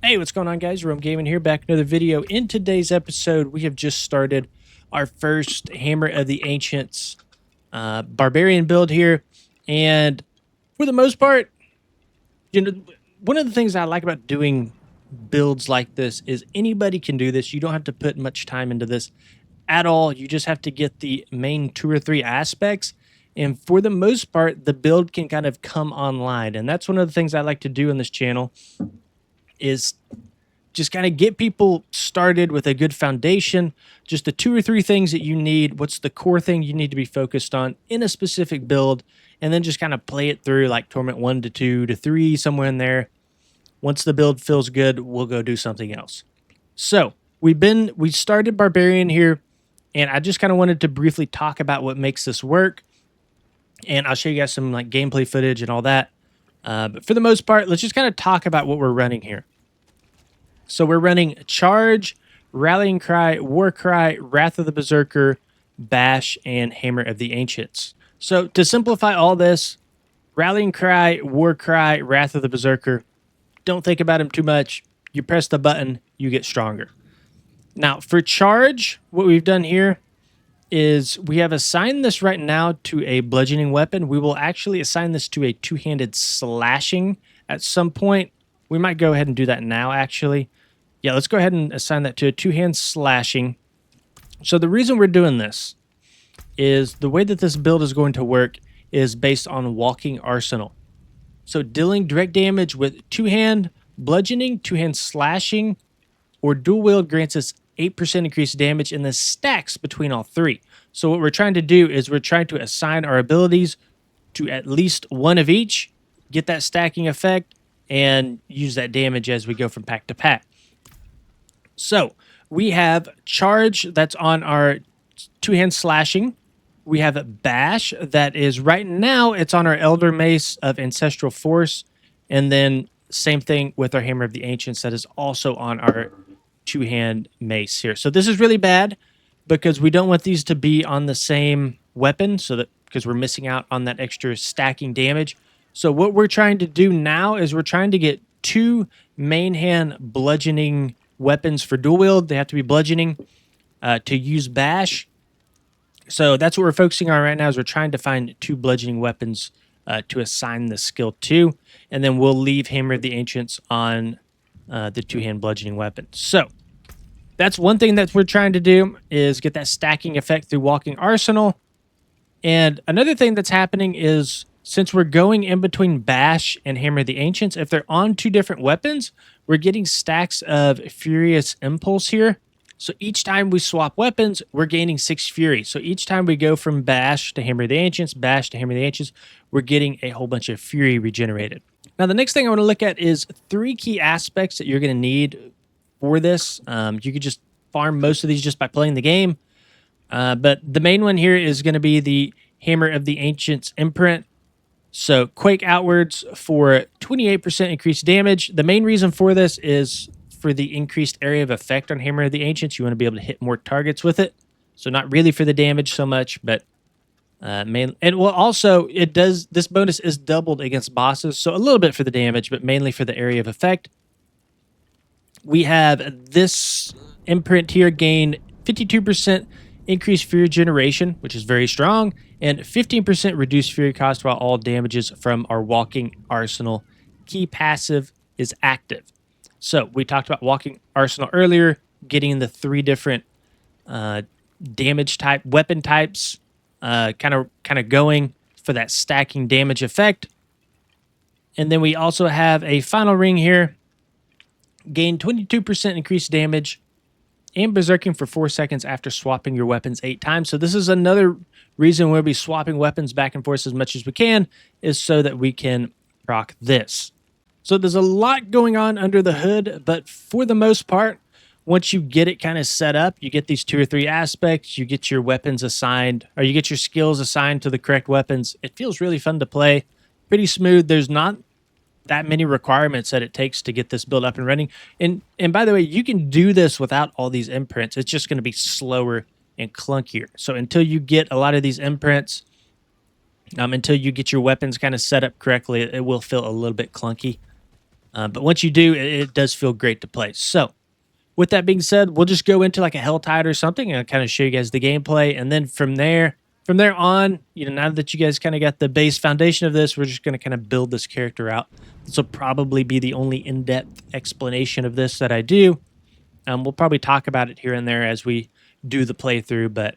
Hey, what's going on, guys? Rome Gaming here, back with another video. In today's episode, we have just started our first Hammer of the Ancients Barbarian build here. And for the most part, one of the things I like about doing builds like this is anybody can do this. You don't have to put much time into this at all. You just have to get the main 2 or 3 aspects. And for the most part, the build can kind of come online. And that's one of the things I like to do on this channel is just kind of get people started with a good foundation, just the 2 or 3 things that you need. What's the core thing you need to be focused on in a specific build, and then just kind of play it through like Torment 1 to 2 to 3, somewhere in there. Once the build feels good, we'll go do something else. So we started Barbarian here, and I just kind of wanted to briefly talk about what makes this work, and I'll show you guys some like gameplay footage and all that. But for the most part, let's just kind of talk about what we're running here. So we're running Charge, Rallying Cry, War Cry, Wrath of the Berserker, Bash, and Hammer of the Ancients. So to simplify all this, Rallying Cry, War Cry, Wrath of the Berserker, don't think about them too much. You press the button, you get stronger. Now for Charge, what we've done here is we have assigned this right now to a bludgeoning weapon. We will actually assign this to a 2-handed slashing at some point. We might go ahead and do that now, actually. Yeah, let's go ahead and assign that to a 2-hand slashing. So the reason we're doing this is the way that this build is going to work is based on walking arsenal. So dealing direct damage with 2-hand bludgeoning, 2-hand slashing, or dual wield grants us 8% increased damage, and then stacks between all 3. So what we're trying to do is we're trying to assign our abilities to at least one of each, get that stacking effect, and use that damage as we go from pack to pack. So we have Charge that's on our 2-hand slashing. We have Bash that is right now, it's on our Elder Mace of Ancestral Force. And then same thing with our Hammer of the Ancients that is also on our 2-hand mace here. So this is really bad because we don't want these to be on the same weapon, so that because we're missing out on that extra stacking damage. So what we're trying to do now is we're trying to get 2 main hand bludgeoning weapons for dual wield. They have to be bludgeoning to use Bash. So that's what we're focusing on right now, is we're trying to find 2 bludgeoning weapons to assign the skill to, and then we'll leave Hammer of the Ancients on the 2-hand bludgeoning weapon. So that's one thing that we're trying to do, is get that stacking effect through walking arsenal. And another thing that's happening is, since we're going in between Bash and Hammer of the Ancients, if they're on 2 different weapons, we're getting stacks of Furious Impulse here. So each time we swap weapons, we're gaining 6 Fury. So each time we go from Bash to Hammer of the Ancients, Bash to Hammer of the Ancients, we're getting a whole bunch of Fury regenerated. Now the next thing I want to look at is 3 key aspects that you're going to need for this. You could just farm most of these just by playing the game. But the main one here is going to be the Hammer of the Ancients imprint. So Quake Outwards for 28% increased damage. The main reason for this is for the increased area of effect on Hammer of the Ancients. You want to be able to hit more targets with it. So not really for the damage so much, but mainly. And well, also it does, this bonus is doubled against bosses. So a little bit for the damage, but mainly for the area of effect. We have this imprint here, gain 52% increased Fury generation, which is very strong, and 15% reduced Fury cost while all damages from our walking arsenal key passive is active. So we talked about walking arsenal earlier, getting the 3 different damage type weapon types kind of going for that stacking damage effect. And then we also have a final ring here, gain 22% increased damage and berserking for 4 seconds after swapping your weapons 8 times. So this is another reason we'll be swapping weapons back and forth as much as we can, is so that we can proc this. So there's a lot going on under the hood, but for the most part, once you get it kind of set up, you get these 2 or 3 aspects, you get your weapons assigned, or you get your skills assigned to the correct weapons. It feels really fun to play, pretty smooth. There's not that many requirements that it takes to get this build up and running. And by the way, you can do this without all these imprints. It's just going to be slower and clunkier. So until you get a lot of these imprints, until you get your weapons kind of set up correctly, it will feel a little bit clunky. But once you do, it does feel great to play. So with that being said, we'll just go into like a Helltide or something and kind of show you guys the gameplay. And then from there on, now that you guys kind of got the base foundation of this, we're just going to kind of build this character out. This will probably be the only in-depth explanation of this that I do. We'll probably talk about it here and there as we do the playthrough. But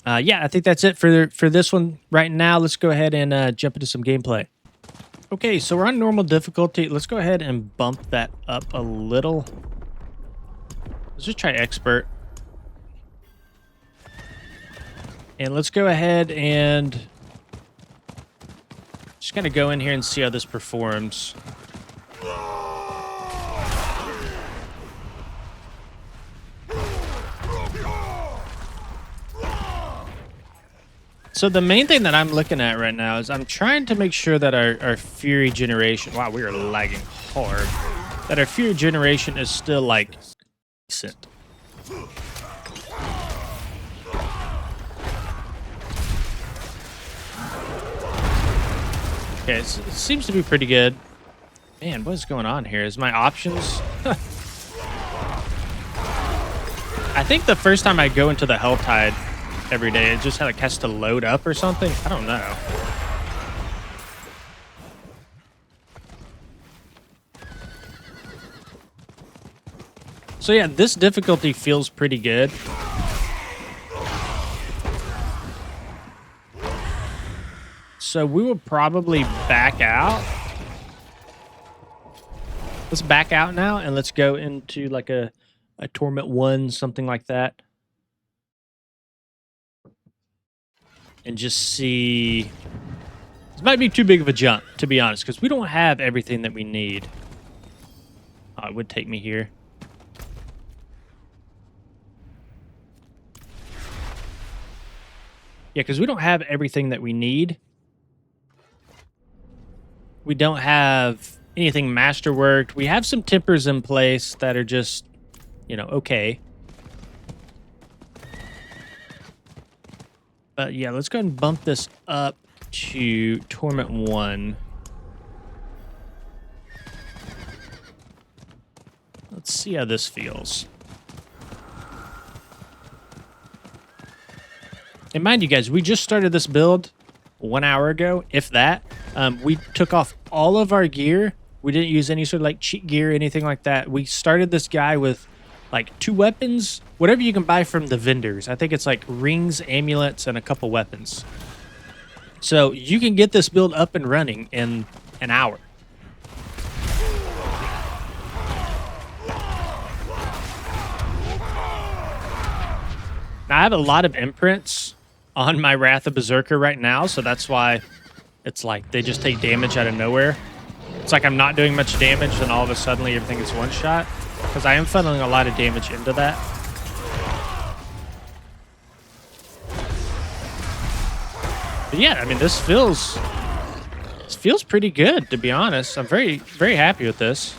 yeah, I think that's it for this one right now. Let's go ahead and jump into some gameplay. Okay, so we're on normal difficulty. Let's go ahead and bump that up a little. Let's just try expert. And let's go ahead and just kind of go in here and see how this performs. So the main thing that I'm looking at right now is I'm trying to make sure that our Fury generation... Wow, we are lagging hard. That our Fury generation is still, like, decent. Okay, it seems to be pretty good. Man, what is going on here? Is my options... I think the first time I go into the Helltide every day, it just has to load up or something. I don't know. So yeah, this difficulty feels pretty good. So we will probably back out. Let's back out now and let's go into like a Torment 1, something like that. And just see. This might be too big of a jump, to be honest, because we don't have everything that we need. Oh, it would take me here. Yeah, because we don't have everything that we need. We don't have anything masterworked. We have some tempers in place that are just, okay. But yeah, let's go ahead and bump this up to Torment 1. Let's see how this feels. And mind you guys, we just started this build 1 hour ago, if that. We took off all of our gear. We didn't use any sort of like cheat gear, anything like that. We started this guy with like 2 weapons, whatever you can buy from the vendors. I think it's like rings, amulets, and a couple weapons. So you can get this build up and running in an hour. Now I have a lot of imprints on my Wrath of Berserker right now, so that's why it's like they just take damage out of nowhere. It's like I'm not doing much damage, and all of a sudden everything is one shot. Because I am funneling a lot of damage into that. But yeah, I mean, this feels pretty good, to be honest. I'm very, very happy with this.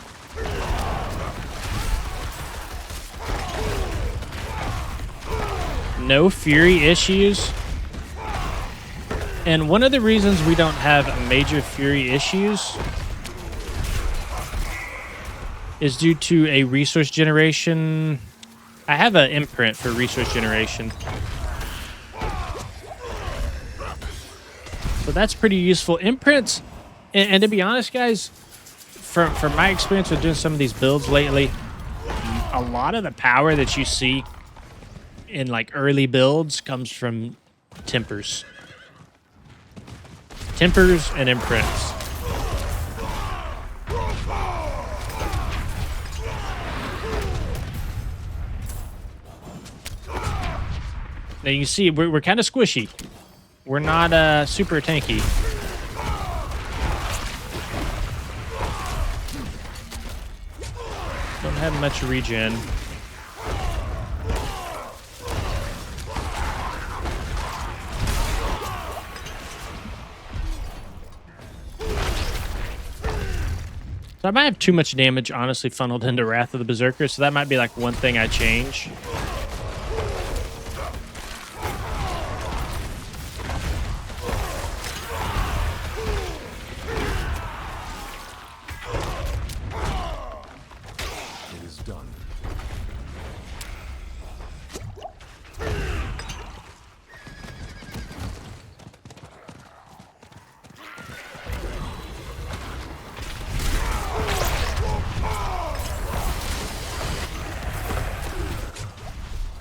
No Fury issues. And one of the reasons we don't have major Fury issues is due to a resource generation. I have an imprint for resource generation. So that's pretty useful. Imprints, and to be honest, guys, from my experience with doing some of these builds lately, a lot of the power that you see in like early builds comes from tempers. Tempers and imprints. Now you see, we're kind of squishy. We're not super tanky. Don't have much regen. So I might have too much damage, honestly, funneled into Wrath of the Berserker, so that might be like one thing I change. done.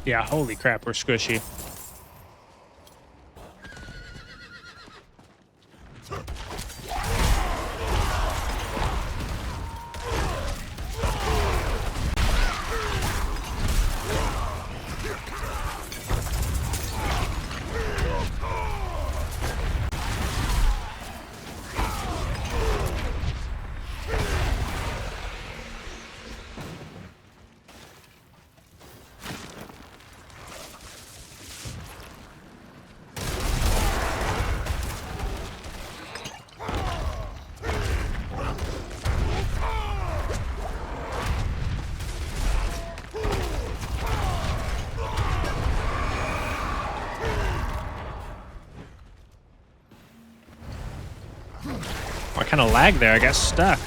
Yeah, holy crap, we're squishy. I kind of lagged there. I got stuck.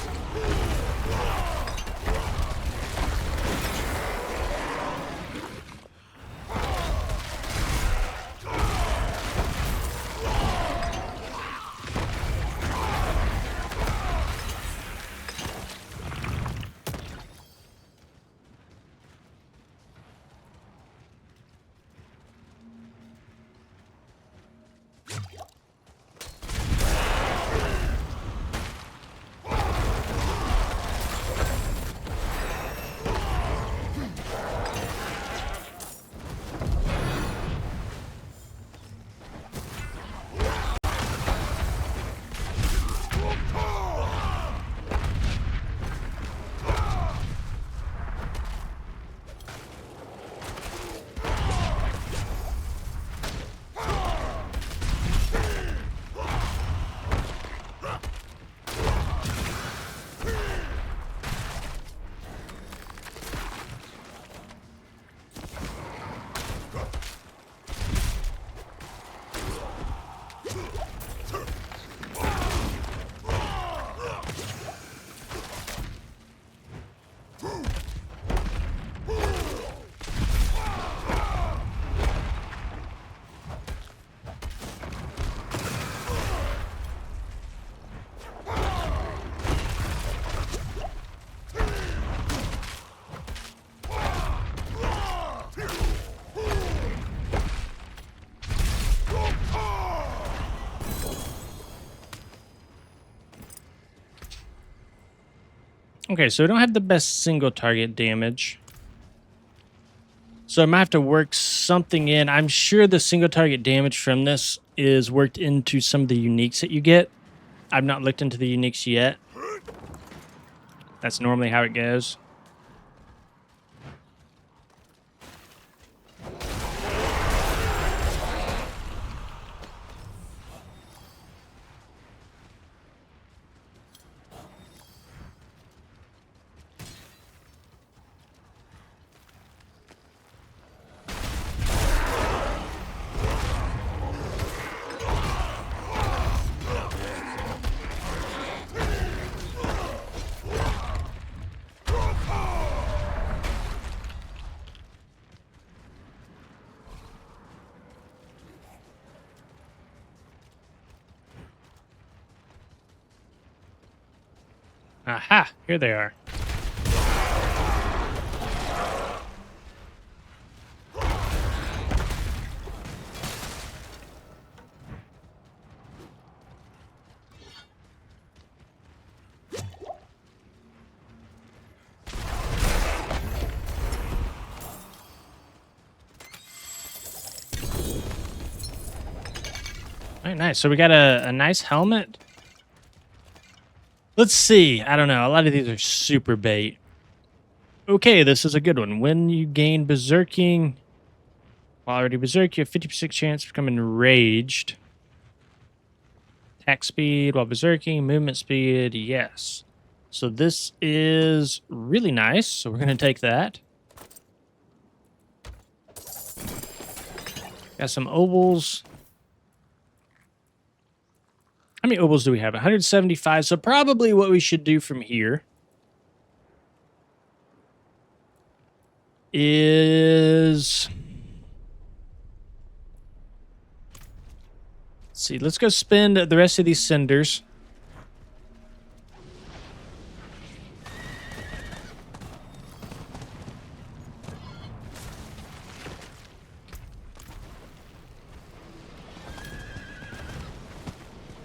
Okay, so we don't have the best single target damage. So I might have to work something in. I'm sure the single target damage from this is worked into some of the uniques that you get. I've not looked into the uniques yet. That's normally how it goes. Aha, here they are. All right, nice. So we got a nice helmet. Let's see. I don't know. A lot of these are super bait. Okay, this is a good one. When you gain berserking, while already berserk, you have 50% chance of becoming enraged. Attack speed while berserking, movement speed, yes. So this is really nice. So we're going to take that. Got some ovals. How many ovals do we have? 175. So probably what we should do from here is... Let's see. Let's go spend the rest of these cinders.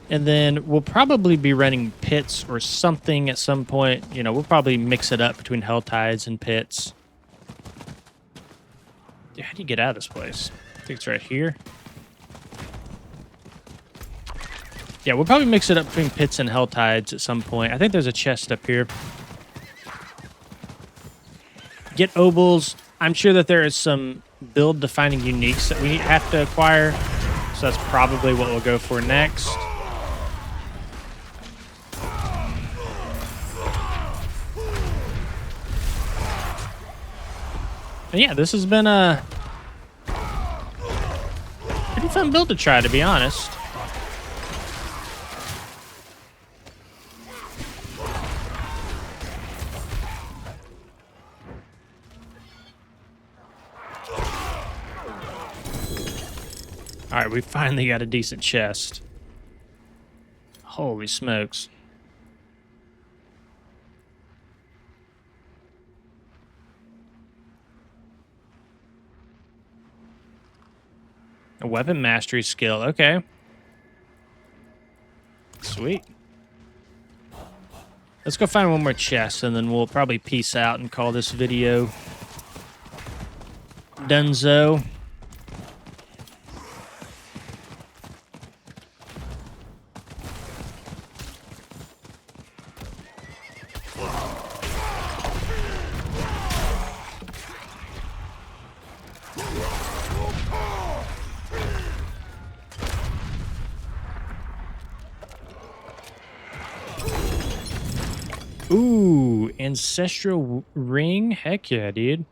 And then we'll probably be running pits or something at some point. You know, we'll probably mix it up between Helltides and pits. Dude, how do you get out of this place? I think it's right here. Yeah, we'll probably mix it up between pits and Helltides at some point. I think there's a chest up here. Get obols. I'm sure that there is some build-defining uniques that we have to acquire. So that's probably what we'll go for next. And yeah, this has been a pretty fun build to try, to be honest. All right, we finally got a decent chest. Holy smokes. A weapon mastery skill. Okay. Sweet. Let's go find one more chest, and then we'll probably peace out and call this video donezo. Ooh, ancestral ring? Heck yeah, dude.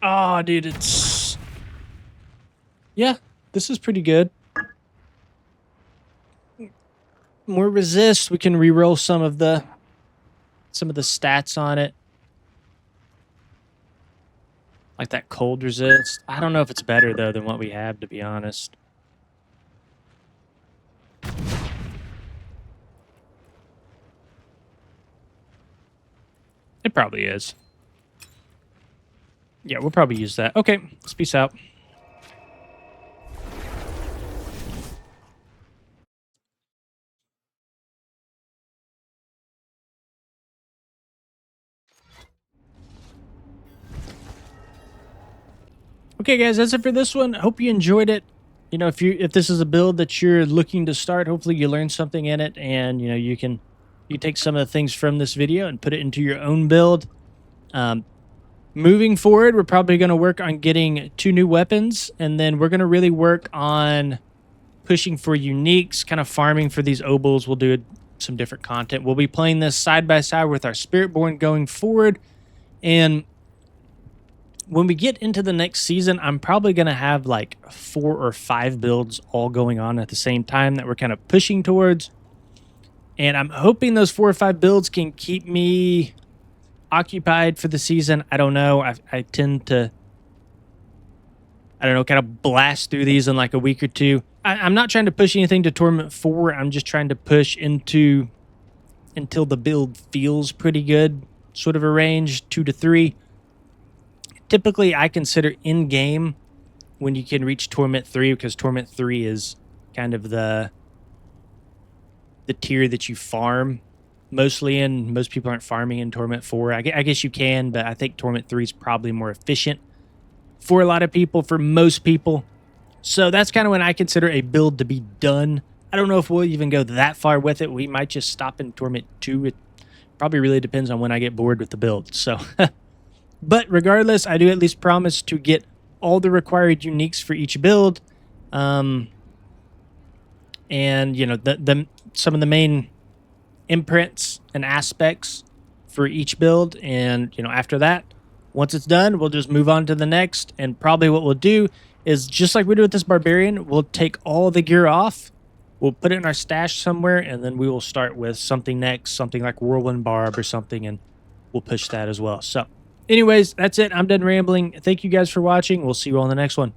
Oh, dude, it's... Yeah, this is pretty good. More resist. We can reroll some of the stats on it. Like that cold resist. I don't know if it's better, though, than what we have, to be honest. It probably is. Yeah, we'll probably use that. Okay, let's peace out. Okay, guys, that's it for this one. Hope you enjoyed it. You know, if this is a build that you're looking to start, hopefully you learned something in it, and you know you take some of the things from this video and put it into your own build. Moving forward, we're probably going to work on getting 2 new weapons, and then we're going to really work on pushing for uniques, kind of farming for these obols. We'll do some different content. We'll be playing this side by side with our Spiritborn going forward, and when we get into the next season, I'm probably going to have like 4 or 5 builds all going on at the same time that we're kind of pushing towards. And I'm hoping those 4 or 5 builds can keep me occupied for the season. I don't know. I tend to, I don't know, kind of blast through these in like a week or two. I'm not trying to push anything to Torment 4. I'm just trying to push until the build feels pretty good, sort of a range, 2 to 3. Typically, I consider in-game when you can reach Torment 3, because Torment 3 is kind of the tier that you farm mostly in. Most people aren't farming in Torment 4. I guess you can, but I think Torment 3 is probably more efficient for a lot of people, for most people. So that's kind of when I consider a build to be done. I don't know if we'll even go that far with it. We might just stop in Torment 2. It probably really depends on when I get bored with the build. So... But regardless, I do at least promise to get all the required uniques for each build. And, you know, some of the main imprints and aspects for each build. And, you know, after that, once it's done, we'll just move on to the next. And probably what we'll do is, just like we do with this Barbarian, we'll take all the gear off we'll put it in our stash somewhere, and then we will start with something next, something like Whirlwind Barb or something, and we'll push that as well. So anyways, that's it. I'm done rambling. Thank you guys for watching. We'll see you on the next one.